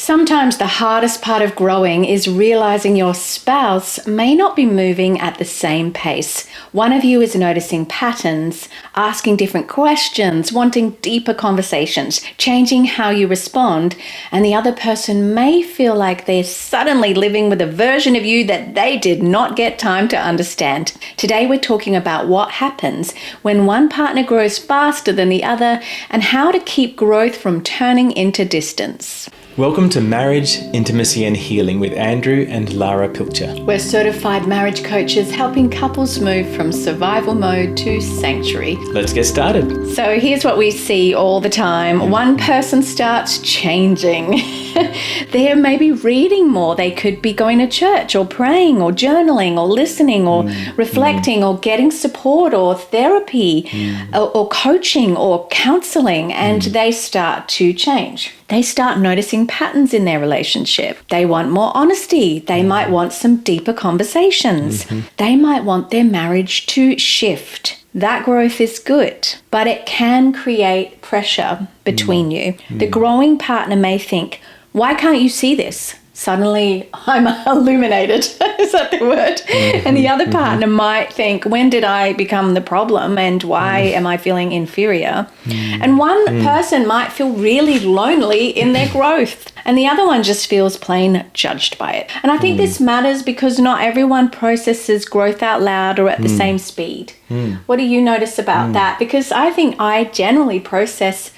Sometimes the hardest part of growing is realizing your spouse may not be moving at the same pace. One of you is noticing patterns, asking different questions, wanting deeper conversations, changing how you respond, and the other person may feel like they're suddenly living with a version of you that they did not get time to understand. Today we're talking about what happens when one partner grows faster than the other and how to keep growth from turning into distance. Welcome to Marriage, Intimacy and Healing with Andrew and Lara Pilcher. We're certified marriage coaches helping couples move from survival mode to sanctuary. Let's get started. So here's what we see all the time. One person starts changing. They're maybe reading more. They could be going to church or praying or journaling or listening or reflecting or getting support or therapy or coaching or counseling, and they start to change. They start noticing patterns in their relationship. They want more honesty. They might want some deeper conversations. They might want their marriage to shift. That growth is good, but it can create pressure between you. The growing partner may think, why can't you see this? Suddenly I'm illuminated. Is that the word? And the other partner might think, when did I become the problem and why am I feeling inferior? And one person might feel really lonely in their growth and the other one just feels plain judged by it. And I think this matters because not everyone processes growth out loud or at the same speed. What do you notice about that? Because I think I generally process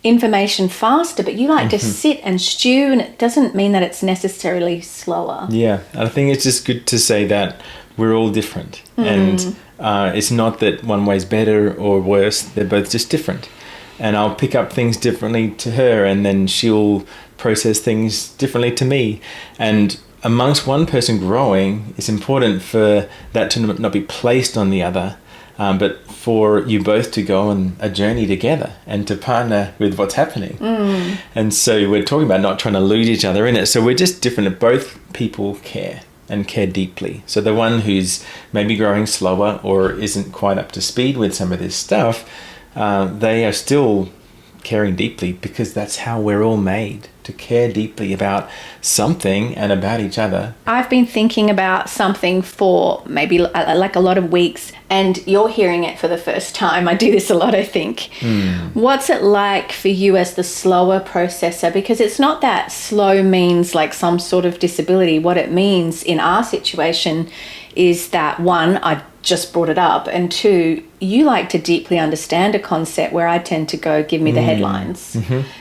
information faster, but you like to sit and stew, and it doesn't mean that it's necessarily slower. Yeah, I think it's just good to say that we're all different. And it's not that one way's better or worse, they're both just different. And I'll pick up things differently to her, and then she'll process things differently to me. And amongst one person growing, it's important for that to not be placed on the other, but for you both to go on a journey together and to partner with what's happening. And so we're talking about not trying to lose each other in it. So we're just different. Both people care and care deeply. So the one who's maybe growing slower or isn't quite up to speed with some of this stuff, they are still caring deeply because that's how we're all made, to care deeply about something and about each other. I've been thinking about something for maybe like a lot of weeks, and you're hearing it for the first time. I do this a lot, I think. What's it like for you as the slower processor? Because it's not that slow means like some sort of disability. What it means in our situation is that, one, I just brought it up, and two, you like to deeply understand a concept where I tend to go, give me the headlines.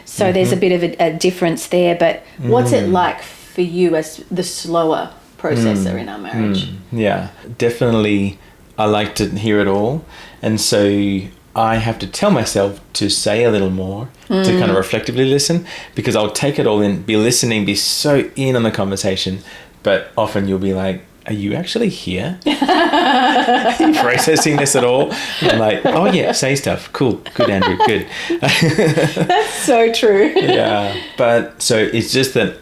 So there's a bit of a difference there, but what's it like for you as the slower processor in our marriage? Yeah, definitely I like to hear it all, and so I have to tell myself to say a little more, to kind of reflectively listen, because I'll take it all in, be listening, be so in on the conversation, but often you'll be like, are you actually here? Are you processing this at all? And I'm like, oh yeah, say stuff. Cool. Good, Andrew. Good. That's so true. Yeah. But so it's just that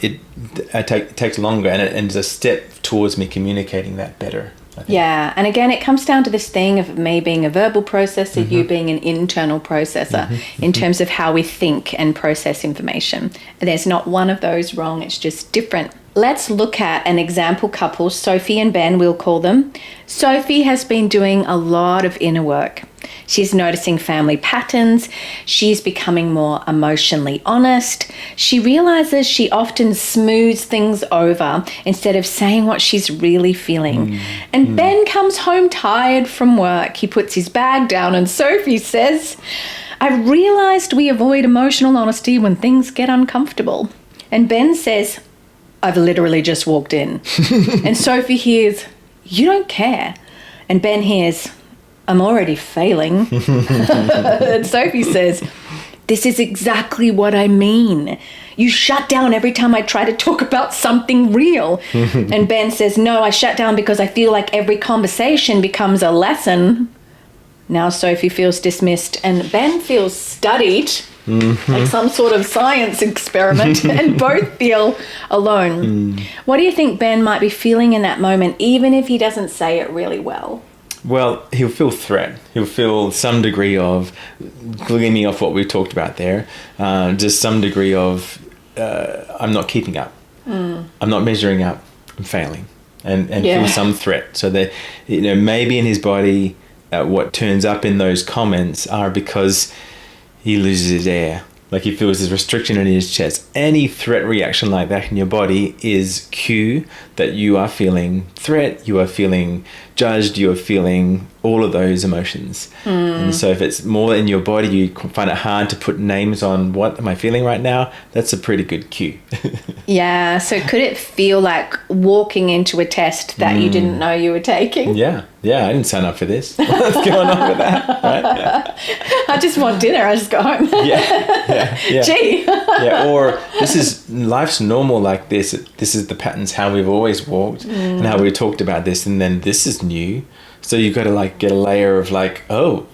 it takes longer and it's a step towards me communicating that better. Yeah, and again, it comes down to this thing of me being a verbal processor, you being an internal processor in terms of how we think and process information. There's not one of those wrong, it's just different. Let's look at an example couple, Sophie and Ben, we'll call them. Sophie has been doing a lot of inner work. She's noticing family patterns. She's becoming more emotionally honest. She realizes she often smooths things over instead of saying what she's really feeling. And Ben comes home tired from work. He puts his bag down and Sophie says, I've realized we avoid emotional honesty when things get uncomfortable. And Ben says, I've literally just walked in. And Sophie hears, you don't care. And Ben hears, I'm already failing. And Sophie says, this is exactly what I mean. You shut down every time I try to talk about something real. And Ben says, no, I shut down because I feel like every conversation becomes a lesson. Now Sophie feels dismissed and Ben feels studied, like some sort of science experiment, and both feel alone. What do you think Ben might be feeling in that moment, even if he doesn't say it really well? Well, he'll feel threat. He'll feel some degree of, gleaning off what we talked about there, just some degree of I'm not keeping up. I'm not measuring up. I'm failing, and feel some threat. So that, maybe in his body, what turns up in those comments are because he loses his air. Like he feels this restriction in his chest. Any threat reaction like that in your body is cue that you are feeling threat, you are feeling judged, you are feeling all of those emotions. And so if it's more in your body, you find it hard to put names on what am I feeling right now, that's a pretty good cue. Yeah, so could it feel like walking into a test that you didn't know you were taking? Yeah, I didn't sign up for this. What's going on with that? Right? I just want dinner, I just go home. Yeah. Gee. Yeah, or life's normal like this. This is the patterns, how we've always walked and how we talked about this, and then this is new. So you've got to like get a layer of like, oh,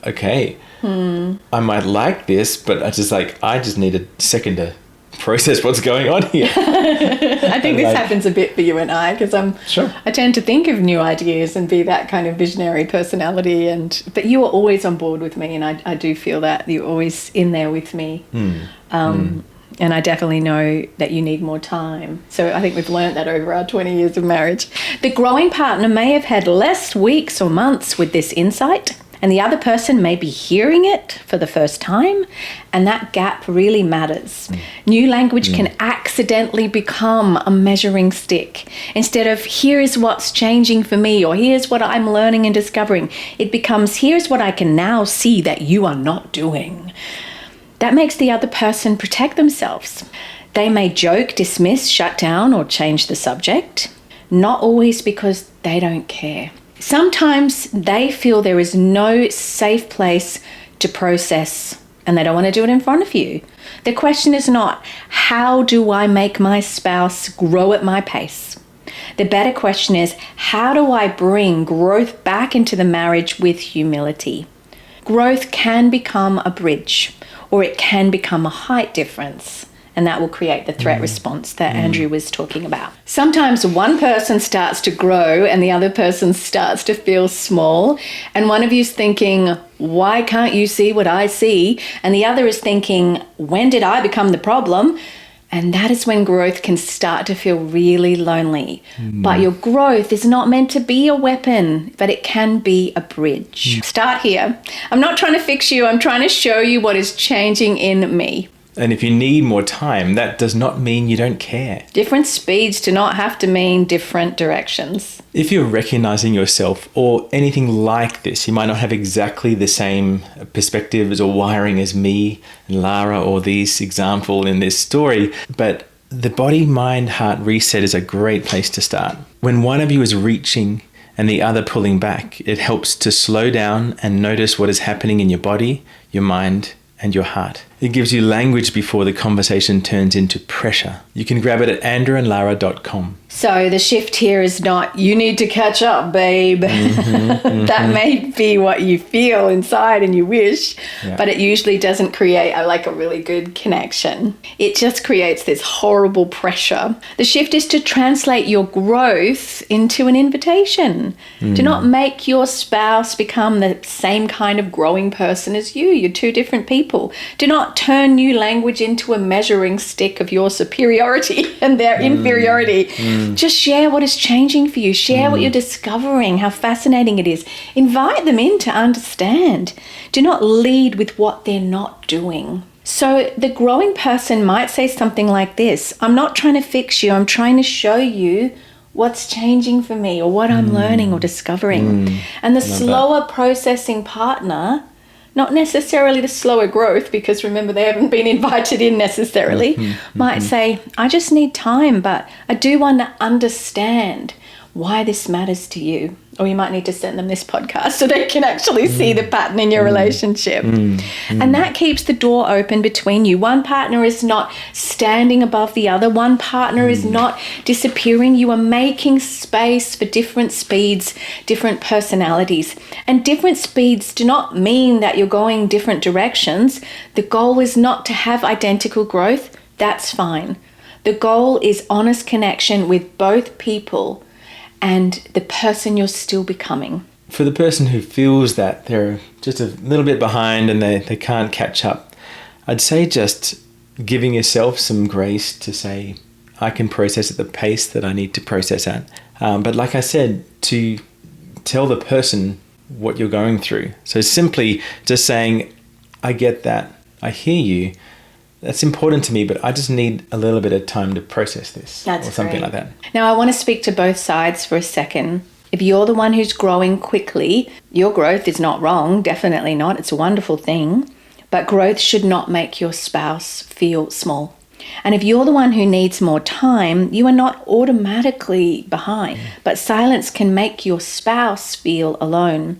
okay, I might like this, but I just need a second to process what's going on here. I think this happens a bit for you and I, because I tend to think of new ideas and be that kind of visionary personality, but you are always on board with me, and I do feel that you're always in there with me. And I definitely know that you need more time. So I think we've learned that over our 20 years of marriage. The growing partner may have had less weeks or months with this insight, and the other person may be hearing it for the first time, and that gap really matters. New language can accidentally become a measuring stick. Instead of here is what's changing for me, or here's what I'm learning and discovering, it becomes here's what I can now see that you are not doing. That makes the other person protect themselves. They may joke, dismiss, shut down, or change the subject, not always because they don't care. Sometimes they feel there is no safe place to process, and they don't want to do it in front of you. The question is not, how do I make my spouse grow at my pace? The better question is, how do I bring growth back into the marriage with humility? Growth can become a bridge, or it can become a height difference, and that will create the threat response that Andrew was talking about. Sometimes one person starts to grow and the other person starts to feel small, and one of you's thinking, why can't you see what I see? And the other is thinking, when did I become the problem? And that is when growth can start to feel really lonely. But your growth is not meant to be a weapon, but it can be a bridge. Start here. I'm not trying to fix you. I'm trying to show you what is changing in me. And if you need more time, that does not mean you don't care. Different speeds do not have to mean different directions. If you're recognizing yourself or anything like this, you might not have exactly the same perspectives or wiring as me and Lara or these example in this story, but the body, mind, heart reset is a great place to start. When one of you is reaching and the other pulling back, it helps to slow down and notice what is happening in your body, your mind, and your heart. It gives you language before the conversation turns into pressure. You can grab it at andrewandlara.com. So the shift here is not, you need to catch up, babe. That may be what you feel inside and you wish, but it usually doesn't create a really good connection. It just creates this horrible pressure. The shift is to translate your growth into an invitation. Do not make your spouse become the same kind of growing person as you. You're two different people. Do not turn new language into a measuring stick of your superiority and their inferiority. Just share what is changing for you. Share what you're discovering, how fascinating it is. Invite them in to understand. Do not lead with what they're not doing. So the growing person might say something like this: I'm not trying to fix you. I'm trying to show you what's changing for me or what I'm learning or discovering. And the slower processing partner, not necessarily the slower growth, because remember they haven't been invited in necessarily, might say, I just need time, but I do want to understand why this matters to you. Or you might need to send them this podcast so they can actually see the pattern in your relationship. And that keeps the door open between you. One partner is not standing above the other. One partner is not disappearing. You are making space for different speeds, different personalities. And different speeds do not mean that you're going different directions. The goal is not to have identical growth. That's fine. The goal is honest connection with both people and the person you're still becoming. For the person who feels that they're just a little bit behind and they can't catch up, I'd say just giving yourself some grace to say, I can process at the pace that I need to process at. But like I said, to tell the person what you're going through. So simply just saying, I get that, I hear you, that's important to me, but I just need a little bit of time to process this. That's or something great. like that. Now, I want to speak to both sides for a second. If you're the one who's growing quickly, your growth is not wrong, definitely not. It's a wonderful thing. But growth should not make your spouse feel small. And if you're the one who needs more time, you are not automatically behind. But silence can make your spouse feel alone.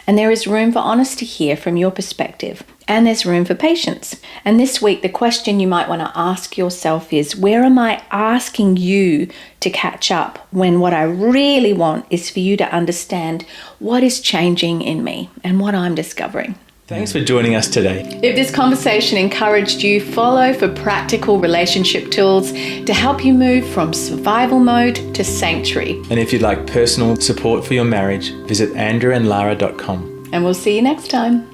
And there is room for honesty here from your perspective. And there's room for patience. And this week, the question you might want to ask yourself is, where am I asking you to catch up when what I really want is for you to understand what is changing in me and what I'm discovering? Thanks for joining us today. If this conversation encouraged you, follow for practical relationship tools to help you move from survival mode to sanctuary. And if you'd like personal support for your marriage, visit andrewandlara.com. And we'll see you next time.